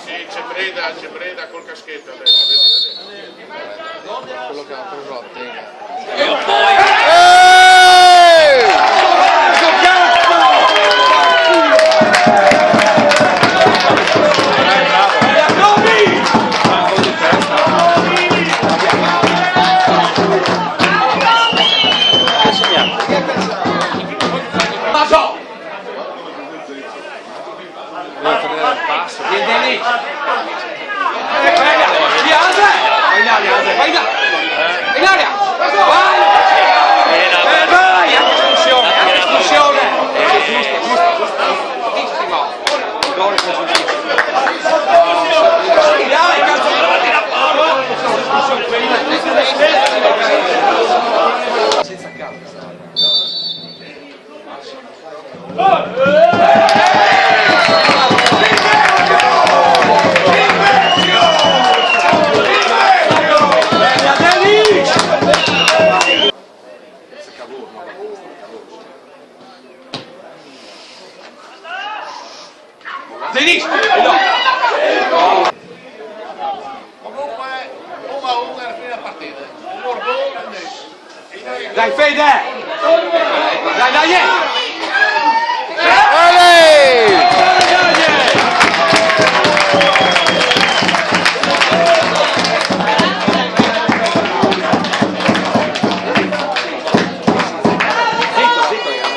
Sì, c'è Breda col caschetto adesso, vedi. Quello che ha preso la tega. Io poi... Vieni lì! Vai là! In aria! Vai! Vai! Espulsione! Espulsione! Giustissimo! Gol dai, cazzo! Senza calma. Sinistra! Comunque 1-1 alla fine della partita. Un gol invece. Dai Fede! Dai!